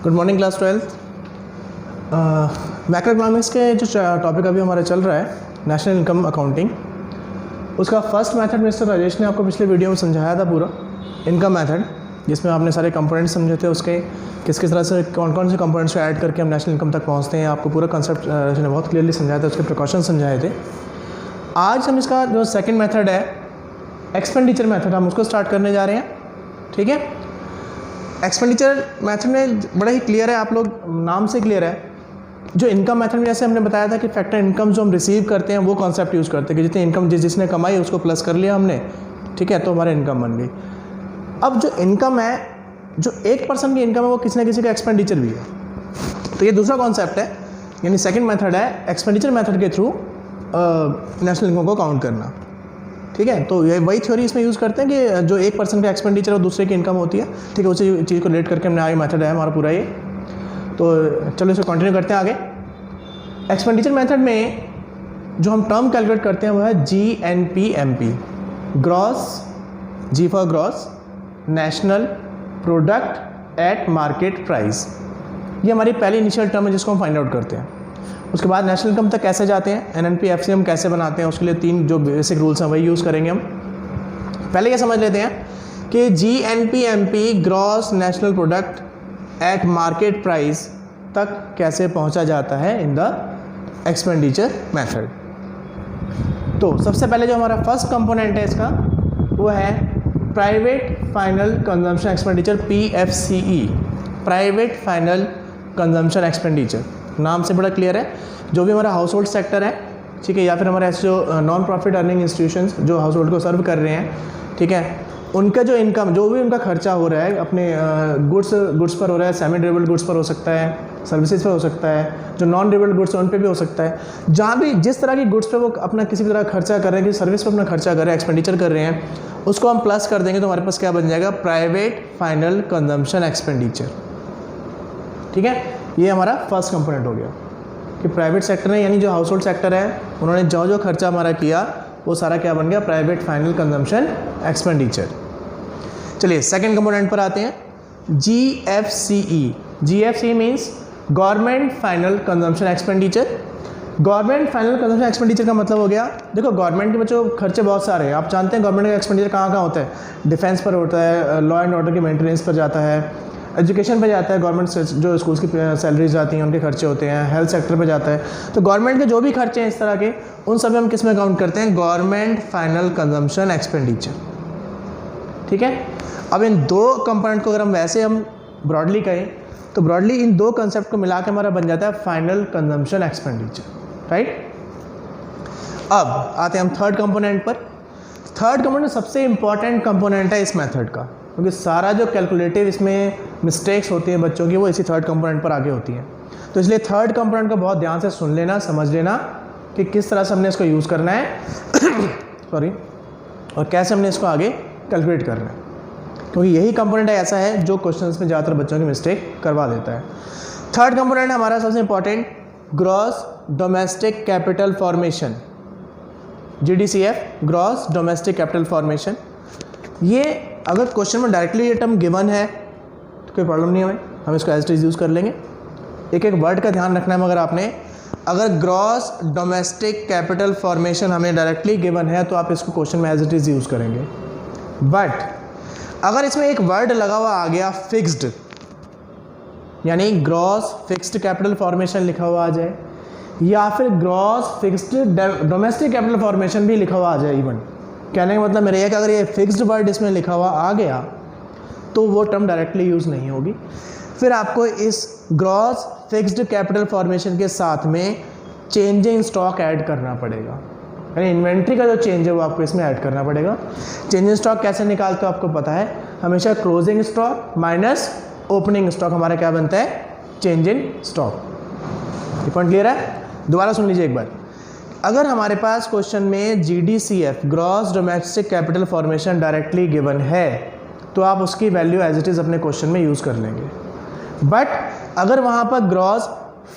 Good morning class 12th। Macro economics के जो topic अभी हमारा चल रहा है नेशनल इनकम अकाउंटिंग, उसका फर्स्ट मेथड मिस्टर राजेश ने आपको पिछले वीडियो में समझाया था पूरा इनकम मेथड, जिसमें आपने सारे कंपोनेंट्स समझे थे उसके किस किस तरह से कौन कौन से कंपोनेंट्स को ऐड करके हम नेशनल इनकम तक पहुंचते हैं। आपको पूरा कंसेप्ट राजेश ने बहुत क्लियरली समझाया था, उसके प्रिकॉशन समझाए थे। आज हम इसका जो सेकेंड मेथड है एक्सपेंडिचर मेथड, हम उसको स्टार्ट करने जा रहे हैं। ठीक है, एक्सपेंडिचर मेथड में बड़ा ही क्लियर है, आप लोग नाम से क्लियर है। जो इनकम मेथड में जैसे हमने बताया था कि फैक्टर इनकम जो हम रिसीव करते हैं वो कॉन्सेप्ट यूज़ करते हैं कि जितनी इनकम जिसने कमाई उसको प्लस कर लिया हमने, ठीक है, तो हमारी इनकम बन गई। अब जो इनकम है, जो एक पर्सन की इनकम है वो किसी न किसी का एक्सपेंडिचर भी है, तो ये दूसरा कॉन्सेप्ट है, यानी सेकेंड मेथड है एक्सपेंडिचर मेथड के थ्रू नेशनल इनकम को काउंट करना। ठीक है, तो ये वही थ्योरी इसमें यूज़ करते हैं कि जो एक पर्सन का एक्सपेंडिचर और दूसरे की इनकम होती है, ठीक है, उसी चीज़ को रिलेट करके हमने आगे मेथड है हमारा पूरा ये। तो चलो इसे कंटिन्यू करते हैं आगे। एक्सपेंडिचर मेथड में जो हम टर्म कैलकुलेट करते हैं वो है GNP/MP, gross, G for gross national product at market price. ये हमारी पहली इनिशियल टर्म है जिसको हम फाइंड आउट करते हैं। उसके बाद नेशनल इनकम तक कैसे जाते हैं, NNP FCM कैसे बनाते हैं, उसके लिए 3 जो बेसिक रूल्स हैं वही यूज़ करेंगे हम। पहले ये समझ लेते हैं कि GNP/MP gross national product at market price तक कैसे पहुंचा जाता है इन द एक्सपेंडिचर मेथड। तो सबसे पहले जो हमारा फर्स्ट कंपोनेंट है इसका वो है private final consumption expenditure, PFCE, private final consumption expenditure. नाम से बड़ा क्लियर है, जो भी हमारा हाउस होल्ड सेक्टर है, ठीक है, या फिर हमारे ऐसे जो नॉन प्रॉफिट अर्निंग इंस्टीट्यूशंस जो हाउस होल्ड को सर्व कर रहे हैं, ठीक है, उनका जो इनकम, जो भी उनका खर्चा हो रहा है अपने गुड्स पर हो रहा है, सेमी ड्यूरेबल गुड्स पर हो सकता है, सर्विसेज पर हो सकता है, जो नॉन ड्यूरेबल गुड्स हैं उन पर भी हो सकता है। जहाँ भी जिस तरह की गुड्स पे वो अपना किसी भी तरह खर्चा कर रहे हैं, किसी सर्विस पर अपना खर्चा कर रहे हैं, एक्सपेंडिचर कर रहे हैं, उसको हम प्लस कर देंगे तो हमारे पास क्या बन जाएगा, प्राइवेट फाइनल कंजम्पशन एक्सपेंडिचर। ठीक है, ये हमारा फर्स्ट कंपोनेंट हो गया कि प्राइवेट सेक्टर है, यानी जो हाउस होल्ड सेक्टर है उन्होंने जो जो खर्चा हमारा किया वो सारा क्या बन गया, प्राइवेट फाइनल कंजम्पशन एक्सपेंडिचर। चलिए सेकंड कंपोनेंट पर आते हैं, GFCE। GFCE means government final consumption expenditure. Government final consumption expenditure का मतलब हो गया, देखो गवर्नमेंट के बच्चों खर्चे बहुत सारे हैं, आप जानते हैं गवर्नमेंट का एक्सपेंडिचर कहाँ कहाँ होता है, डिफेंस पर होता है, लॉ एंड ऑर्डर की मेंटेनेंस पर जाता है, एजुकेशन पे जाता है, गवर्नमेंट से जो स्कूल्स की सैलरीज जाती हैं उनके खर्चे होते हैं, हेल्थ सेक्टर पे जाता है। तो गवर्नमेंट के जो भी खर्चे हैं इस तरह के, उन सब हम किस में काउंट करते हैं, गवर्नमेंट फाइनल कंजम्पशन एक्सपेंडिचर। ठीक है, अब इन दो कंपोनेंट को अगर हम वैसे हम ब्रॉडली कहें तो ब्रॉडली इन दो कंसेप्ट को मिला के हमारा बन जाता है फाइनल कंजम्पशन एक्सपेंडिचर, राइट। अब आते हैं हम थर्ड कंपोनेंट पर। थर्ड कंपोनेंट सबसे इंपॉर्टेंट कंपोनेंट है इस मेथड का, क्योंकि सारा जो कैलकुलेटिव इसमें मिस्टेक्स होती हैं बच्चों की वो इसी थर्ड कंपोनेंट पर आगे होती हैं। तो इसलिए थर्ड कंपोनेंट को बहुत ध्यान से सुन लेना, समझ लेना कि किस तरह से हमने इसको यूज़ करना है सॉरी, और कैसे हमने इसको आगे कैलकुलेट करना है, क्योंकि यही कंपोनेंट ऐसा है जो क्वेश्चंस में ज़्यादातर बच्चों की मिस्टेक करवा देता है। थर्ड कंपोनेंट हमारा सबसे important, gross domestic capital formation, GDCF, gross domestic capital formation. ये अगर क्वेश्चन में डायरेक्टली ये टर्म गिवन है तो कोई प्रॉब्लम नहीं है, हम इसको एज इट इज यूज़ कर लेंगे। एक एक वर्ड का ध्यान रखना है, मगर आपने अगर ग्रॉस डोमेस्टिक कैपिटल फॉर्मेशन हमें डायरेक्टली गिवन है तो आप इसको क्वेश्चन में एज इट इज़ यूज़ करेंगे। बट अगर इसमें एक वर्ड लगा हुआ आ गया फिक्स्ड, यानी ग्रॉस फिक्स्ड कैपिटल फॉर्मेशन लिखा हुआ आ जाए, या फिर gross fixed domestic capital formation भी लिखा हुआ आ जाए, इवन कहने का मतलब मेरा ये कि अगर ये फिक्स्ड वर्ड इसमें लिखा हुआ आ गया तो वो टर्म डायरेक्टली यूज़ नहीं होगी। फिर आपको इस ग्रॉस फिक्स्ड कैपिटल फॉर्मेशन के साथ में चेंज इन स्टॉक ऐड करना पड़ेगा, यानी इन्वेंट्री का जो चेंज है वो आपको इसमें ऐड करना पड़ेगा। चेंज इन स्टॉक कैसे निकालते हो आपको पता है, हमेशा closing stock minus opening stock हमारा क्या बनता है, चेंज इन स्टॉक। ये पॉइंट क्लियर है, दोबारा सुन लीजिए एक बार। अगर हमारे पास क्वेश्चन में GDCF gross domestic capital formation directly given है तो आप उसकी वैल्यू एज इट इज़ अपने क्वेश्चन में यूज़ कर लेंगे। बट अगर वहाँ पर ग्रॉस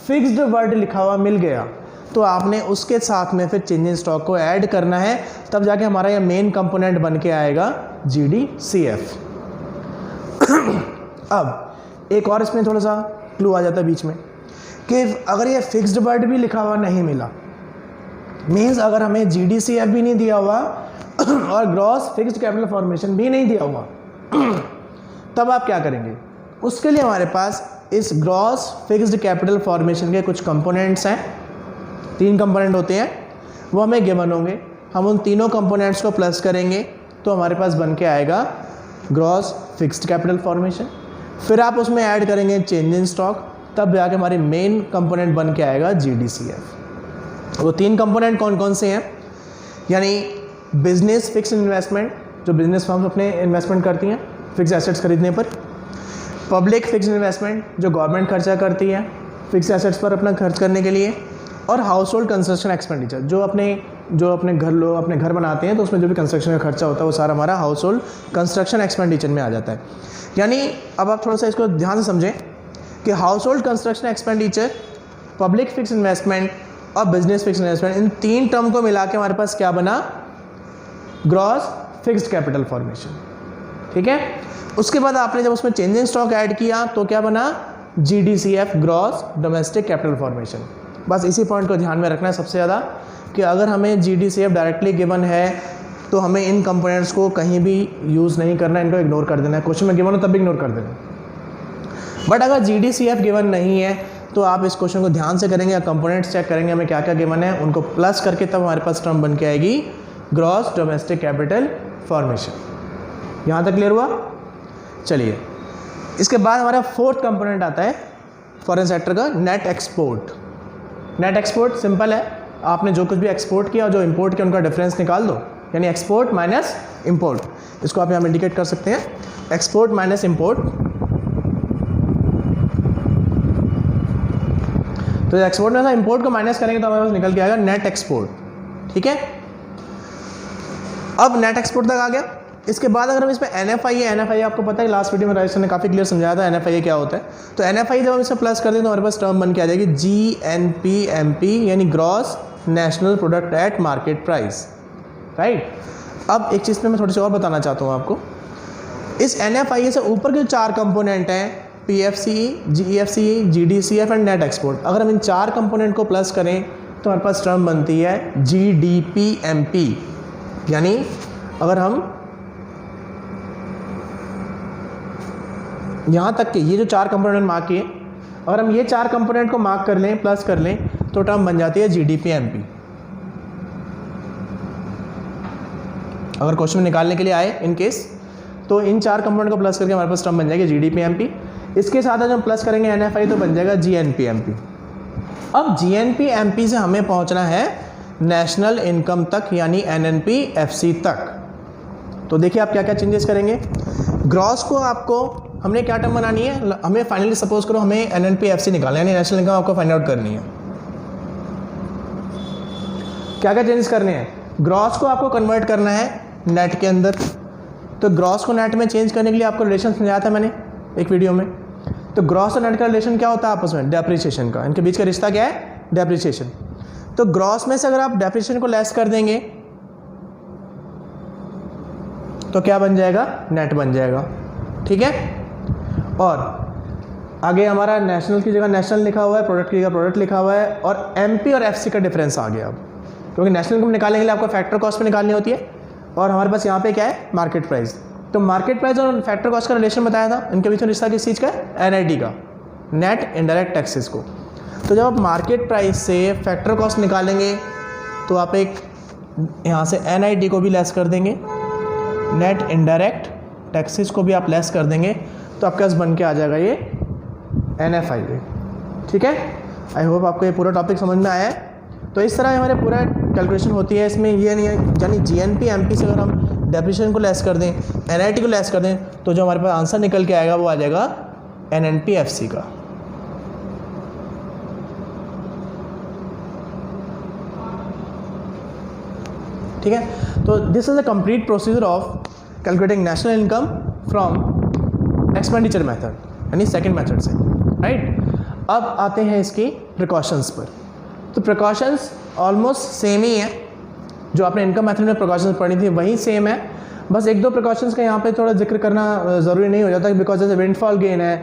फिक्स्ड वर्ड लिखा हुआ मिल गया तो आपने उसके साथ में फिर चेंज इन स्टॉक को ऐड करना है, तब जाके हमारा ये मेन कंपोनेंट बन के आएगा GDCF। अब एक और इसमें थोड़ा सा क्लू आ जाता है बीच में कि अगर ये फिक्स्ड वर्ड भी लिखा हुआ नहीं मिला, मीन्स अगर हमें GDCF भी नहीं दिया हुआ और ग्रॉस फिक्स्ड कैपिटल फॉर्मेशन भी नहीं दिया हुआ तब आप क्या करेंगे? उसके लिए हमारे पास इस ग्रॉस फिक्स्ड कैपिटल फॉर्मेशन के कुछ कंपोनेंट्स हैं, 3 कंपोनेंट होते हैं, वो हमें गिवन होंगे। हम उन तीनों कंपोनेंट्स को प्लस करेंगे तो हमारे पास बन के आएगा ग्रॉस फिक्स्ड कैपिटल फॉर्मेशन। फिर आप उसमें ऐड करेंगे चेंज इन स्टॉक, तब जाके हमारे मेन कंपोनेंट बन के आएगा GDCF। वो 3 कंपोनेंट कौन कौन से हैं? यानी बिजनेस फिक्स्ड इन्वेस्टमेंट, जो बिजनेस फर्म्स अपने इन्वेस्टमेंट करती हैं फिक्स एसेट्स खरीदने पर। पब्लिक फिक्स्ड इन्वेस्टमेंट, जो गवर्नमेंट खर्चा करती है फिक्स एसेट्स पर अपना खर्च करने के लिए। और हाउस होल्ड कंस्ट्रक्शन एक्सपेंडिचर, जो अपने लोग अपने घर बनाते हैं तो उसमें जो भी कंस्ट्रक्शन का खर्चा होता है वो सारा हमारा हाउस होल्ड कंस्ट्रक्शन एक्सपेंडिचर में आ जाता है। यानी अब आप थोड़ा सा इसको ध्यान से समझें कि house hold construction expenditure, public fix investment और बिजनेस फिक्स इन्वेस्टमेंट, इन 3 टर्म को मिला के हमारे पास क्या बना? Gross fixed capital formation. ठीक है, उसके बाद आपने जब उसमें चेंज इन स्टॉक ऐड किया तो क्या बना? GDCF, gross domestic capital formation. बस इसी पॉइंट को ध्यान में रखना है सबसे ज़्यादा कि अगर हमें GDCF डायरेक्टली गिवन है तो हमें इन कंपोनेंट्स को कहीं भी यूज़ नहीं करना है, इनको इग्नोर कर देना है। क्वेश्चन में गिवन हो तब भी इग्नोर कर देना। बट अगर GDCF गिवन नहीं है तो आप इस क्वेश्चन को ध्यान से करेंगे या कंपोनेंट्स चेक करेंगे हमें क्या क्या गिवन है, उनको प्लस करके तब हमारे पास टर्म बन के आएगी ग्रॉस डोमेस्टिक कैपिटल फॉर्मेशन। यहाँ तक क्लियर हुआ? चलिए, इसके बाद हमारा 4th कंपोनेंट आता है फॉरेन सेक्टर का, net export. Net export simple है, आपने जो कुछ भी एक्सपोर्ट किया और जो इंपोर्ट किया उनका डिफरेंस निकाल दो, यानी एक्सपोर्ट माइनस इंपोर्ट। इसको आप यहाँ इंडिकेट कर सकते हैं, एक्सपोर्ट माइनस इंपोर्ट। तो एक्सपोर्ट में इंपोर्ट को माइनस करेंगे तो हमारे पास निकल के आएगा नेट एक्सपोर्ट। ठीक है, अब नेट एक्सपोर्ट तक आ गया। इसके बाद अगर हम इसमें NFI आपको पता है लास्ट वीडियो में राजेश ने काफ़ी क्लियर समझाया था NFI क्या होता है। तो NFI जब हम इसमें प्लस कर दें तो हमारे पास टर्म बन के आ जाएगी GNPMP, यानी gross national product at market price. Right, अब एक चीज़ पे मैं थोड़ी सी और बताना चाहता हूँ आपको। इस NFI से ऊपर के जो 4 कंपोनेंट हैं, PFCE, GEFCE, GDCF and net export, अगर हम इन 4 कंपोनेंट को प्लस करें तो हमारे पास टर्म बनती है GDPMP। यानी अगर हम यहाँ तक के ये जो 4 कंपोनेंट मार्क किए, अगर हम ये 4 कंपोनेंट को मार्क कर लें, प्लस कर लें, तो टर्म बन जाती है GDPMP। अगर क्वेश्चन निकालने के लिए आए इन केस, तो इन 4 कंपोनेंट को प्लस करके हमारे पास टर्म बन जाएगी GDPMP। इसके साथ जब हम प्लस करेंगे NFI तो बन जाएगा GNPMP। अब GNPMP से हमें पहुँचना है नेशनल इनकम तक, यानी NNPFC तक। तो देखिए आप क्या क्या चेंजेस करेंगे। ग्रॉस को आपको हमने क्या टर्म बनानी है, हमें फाइनली सपोज करो हमें NNPFC निकालना है, यानी नेशनल इनकम आपको फाइंड आउट करनी है। क्या क्या चेंजेस करने हैं? ग्रॉस को आपको कन्वर्ट करना है नेट के अंदर। तो ग्रॉस को नेट में चेंज करने के लिए आपको रिलेशन समझाया था मैंने एक वीडियो में। तो ग्रॉस और नेट का रिलेशन क्या होता है आपस में? डेप्रिसिएशन का। इनके बीच का रिश्ता क्या है? डेप्रिसिएशन। तो ग्रॉस में से अगर आप डेप्रिसिएशन को लेस कर देंगे तो क्या बन जाएगा? नेट बन जाएगा। ठीक है, और आगे हमारा नेशनल की जगह नेशनल लिखा हुआ है, प्रोडक्ट की जगह प्रोडक्ट लिखा हुआ है, और MP और FC का डिफरेंस आ गया अब, क्योंकि नेशनल इनकम निकालने के लिए आपको फैक्टर कॉस्ट पे निकालनी होती है और हमारे पास यहाँ पे क्या है? Market price. तो मार्केट प्राइस और फैक्टर कॉस्ट का रिलेशन बताया था, इनके बीच में रिश्ता किस चीज़ का है? NIT का, नेट इनडायरेक्ट टैक्सेस को। तो जब आप मार्केट प्राइस से फैक्टर कॉस्ट निकालेंगे तो आप एक यहाँ से NIT को भी लेस कर देंगे, नेट इनडायरेक्ट टैक्सेस को भी आप लेस कर देंगे, तो आपके पास बन के आ जाएगा ये NFI। ठीक है, आई होप आपको ये पूरा टॉपिक समझ में आया है। तो इस तरह हमारे पूरा कैलकुलेशन होती है। इसमें ये नहीं है, यानी GNPMP से अगर हम डेप्रिसिएशन को लेस कर दें, NIT को लेस कर दें, तो जो हमारे पास आंसर निकल के आएगा वो आ जाएगा NNPFC का। ठीक है, तो this is the complete procedure of calculating national income from expenditure method, यानी सेकंड मेथड से। राइट, अब आते हैं इसकी प्रिकॉशंस पर। तो प्रिकॉशंस ऑलमोस्ट सेम ही है, जो आपने इनकम मेथड में प्रिकॉशंस पढ़ी थी वही सेम है। बस 1-2 प्रिकॉशंस का यहाँ पे थोड़ा जिक्र करना ज़रूरी नहीं हो जाता, बिकॉज जैसे विंडफॉल गेन है,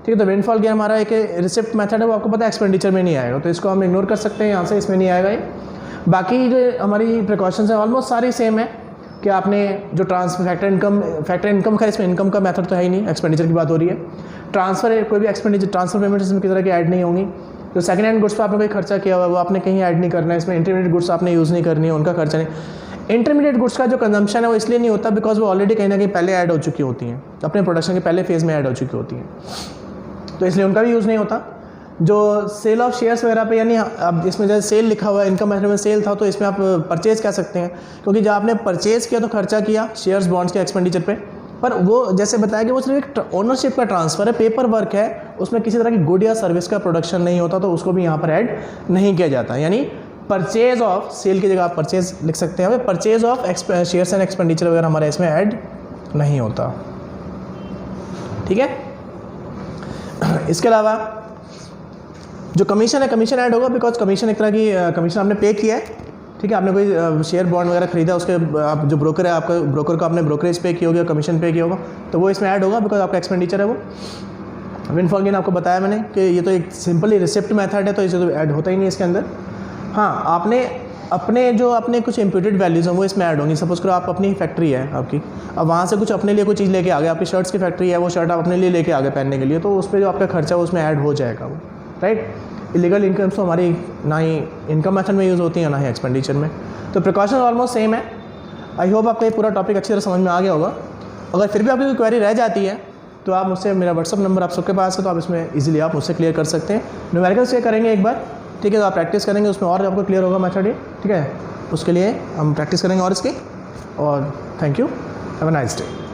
ठीक है। तो विंडफॉल गेन हमारा एक रिसिप्ट मेथड है, वो आपको पता है एक्सपेंडिचर में नहीं आएगा, तो इसको हम इग्नोर कर सकते हैं यहाँ से, इसमें नहीं आएगा ये। बाकी जो हमारी प्रिकॉशंस हैं ऑलमोस्ट सारी सेम है कि आपने जो फैक्टर इनकम का, इसमें इनकम का मेथड तो है ही नहीं, एक्सपेंडिचर की बात हो रही है। ट्रांसफ़र, कोई भी एक्सपेंडिचर ट्रांसफर पेमेंट इसमें किसी तरह की ऐड नहीं होंगी। जो सेकंड हैंड गुड्स पर आपने कोई खर्चा किया हुआ है वो आपने कहीं ऐड नहीं करना है इसमें। इंटरमीडिएट गुड्स आपने यूज़ नहीं करनी है, उनका खर्चा नहीं। इंटरमीडिएट गुड्स का जो कंजम्पशन है वो इसलिए नहीं होता बिकॉज वो ऑलरेडी कहीं ना कहीं पहले ऐड हो चुकी होती हैं, अपने प्रोडक्शन के पहले फेज़ में ऐड हो चुकी होती हैं, तो इसलिए उनका भी यूज़ नहीं होता। जो सेल ऑफ शेयर्स वगैरह पे, यानी अब इसमें जैसे सेल लिखा हुआ है, इनकम मेथड में सेल था, तो इसमें आप परचेज़ कह सकते हैं, क्योंकि जब आपने परचेज़ किया तो खर्चा किया शेयर्स बॉन्ड्स के एक्सपेंडिचर पे, पर वो जैसे बताया कि वो सिर्फ एक ओनरशिप का ट्रांसफ़र है, पेपर वर्क है, उसमें किसी तरह की गुड या सर्विस का प्रोडक्शन नहीं होता, तो उसको भी यहाँ पर ऐड नहीं किया जाता। यानी परचेज ऑफ, सेल की जगह आप परचेज लिख सकते हैं, purchase of shares and expenditure वगैरह हमारे इसमें ऐड नहीं होता, ठीक है। इसके अलावा जो कमीशन है, कमीशन ऐड होगा बिकॉज कमीशन एक तरह की कमीशन आपने पे किया है, ठीक है। आपने कोई शेयर बॉन्ड वगैरह खरीदा, उसके आप जो ब्रोकर है आपका, ब्रोकर को आपने ब्रोकरेज पे किया होगा, कमीशन पे किया होगा, तो वो इसमें ऐड होगा बिकॉज आपका एक्सपेंडिचर है वो। विंडफॉल गेन आपको बताया मैंने कि ये तो एक सिंपली रिसिप्ट मेथड है, तो इसे तो ऐड होता ही नहीं इसके अंदर। हाँ, आपने अपने कुछ इम्प्यूटेड वैल्यूज़ हैं वो इसमें ऐड होंगी। सपोज करो आप अपनी फैक्ट्री है आपकी, अब वहाँ से कुछ अपने लिए कोई चीज़ लेके आ गए, आपकी शर्ट्स की फैक्ट्री है, वो शर्ट आप अपने लिए लेके आ गए पहनने के लिए, तो उस पर जो आपका खर्चा है उसमें ऐड हो जाएगा वो, राइट। इलीगल इनकम्स तो हमारी ना ही इनकम मेथड में यूज़ होती है ना ही एक्सपेंडिचर में, तो प्रिकॉशन ऑलमोस्ट सेम है। आई होप आपको ये पूरा टॉपिक अच्छी तरह समझ में आ गया होगा। अगर फिर भी आपकी कोई क्वेरी रह जाती है तो आप मुझसे, मेरा व्हाट्सअप नंबर आप सबके पास है, तो आप इसमें इजीली आप मुझसे क्लियर कर सकते हैं। न्यूमेरिकल्स चेक करेंगे एक बार, ठीक है, तो आप प्रैक्टिस करेंगे, उसमें और आपको क्लियर होगा मेथड ये, ठीक है। उसके लिए हम प्रैक्टिस करेंगे और इसकी, और thank you, have a nice day.